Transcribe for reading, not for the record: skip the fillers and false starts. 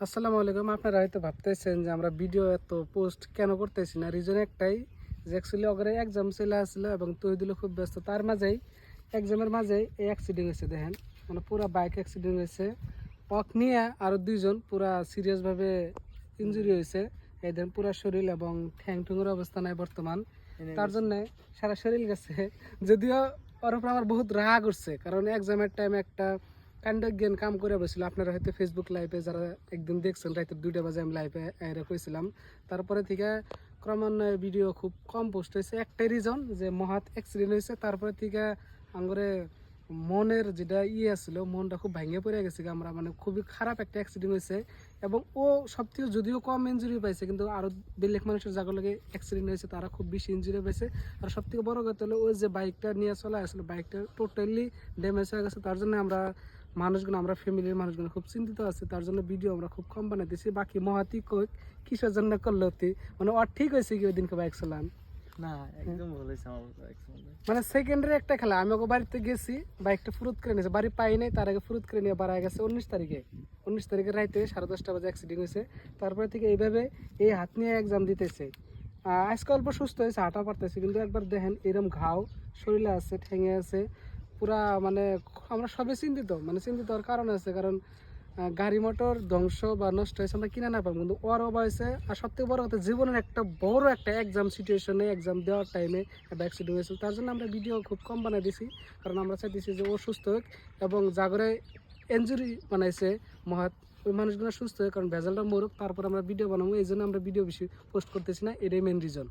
আসসালামু আলাইকুম। আপনারা হয়তো ভাবতেছেন যে আমরা ভিডিও এত পোস্ট কেন করতেছি না। রিজন একটাই যে অ্যাকচুয়ালি ওখানে এক্সাম চলে আসছিল এবং তৈদুল খুব ব্যস্ত। তার মাঝেই এক্সামের মাঝেই এই অ্যাক্সিডেন্ট হয়েছে। দেখেন মানে পুরো বাইক অ্যাক্সিডেন্ট হয়েছে। ওক নিয়ে আরও দুইজন পুরা সিরিয়াসভাবে ইনজুরি হয়েছে। এই দেখেন পুরা শরীর এবং ঠ্যাং ঠুঙের অবস্থা নাই বর্তমান। তার জন্যে সারা শরীর গেছে। যদিও ওর উপর আমার বহুত রাগ উঠছে, কারণ এক্সামের টাইমে একটা কাণ্ড জ্ঞান কাম করে বসছিল। আপনারা হয়তো ফেসবুক লাইভে যারা একদিন দেখছেন, রাতে 2টা বাজে আমি লাইভে কইছিলাম। তারপরে থেকে ক্রমান্বয়ে ভিডিও খুব কম পোস্ট হয়েছে। একটাই রিজন যে মহাত অ্যাক্সিডেন্ট হয়েছে। তারপরে থেকে আঙ্গরে মনের যেটা আছিল, মনটা খুব ভেঙে পড়ে গেছে। আমরা মানে খুবই খারাপ একটা অ্যাক্সিডেন্ট হয়েছে এবং ও সব থেকে যদিও কম ইঞ্জুরি পাইছে, কিন্তু আরও বেলেগ মানুষের যাগুলো লাগে অ্যাক্সিডেন্ট হয়েছে তারা খুব বেশি ইঞ্জুরি পাইছে। আর সব থেকে বড় কথা হলো ওই যে বাইকটা নিয়ে চলে আসলো, বাইকটা টোটালি ড্যামেজ হয়ে গেছে। তার জন্য আমরা মানুষগুলো, আমরা ফ্যামিলির মানুষগুলো খুব চিন্তিত আছে। তার জন্য ভিডিও আমরা খুব কম বানাইতেছি। বাকি মহাতি কিসের জন্য করলো মানে ওর ঠিক হয়েছে কি ওই দিনকে বাইক চালান না, একদম ভুল হয়েছে আমার একদম। মানে সেকেন্ডের একটা খেলা। আমি ওকে বাড়িতে গেছি, বাইকটা ফুরুত করে নিয়েছে, বাড়ি পাই নাই, তার আগে ফুরুত করে নিয়ে বাড়া গেছে 19 তারিখে রাইতে 10:30 বাজে অ্যাক্সিডেন্ট হয়েছে। তারপরে থেকে এইভাবে এই হাত নিয়ে এক্সাম দিতেছে। আজকে অল্প সুস্থ হয়েছে, হাঁটা পারতেছে, কিন্তু একবার দেখেন এরকম ঘাও শরীরে আছে, ঠেঙে আছে পুরা। মানে আমরা সবাই চিন্তিত, মানে চিন্তিত হওয়ার কারণ আছে, কারণ গাড়ি মোটর ধ্বংস বা নষ্ট হয়েছে আমরা কিনে না পাবো, কিন্তু ওর অভাব হয়েছে। আর সব থেকে বড় কথা, জীবনের একটা বড় একটা এক্সাম সিচুয়েশনে এক্সাম দেওয়ার টাইমে একটা অ্যাক্সিডেন্ট হয়েছিল। তার জন্য আমরা ভিডিও খুব কম বানাই দিছি, কারণ আমরা চাইতেছি যে ও সুস্থ হোক এবং জাগরে ইনজুরি বানাইছে মহাত ওই মানুষগুলো সুস্থ হয়, কারণ ভেজালটা মরুক, তারপর আমরা ভিডিও বানাবো। এই জন্য আমরা ভিডিও বেশি পোস্ট করতেছি না, এটাই মেন রিজন।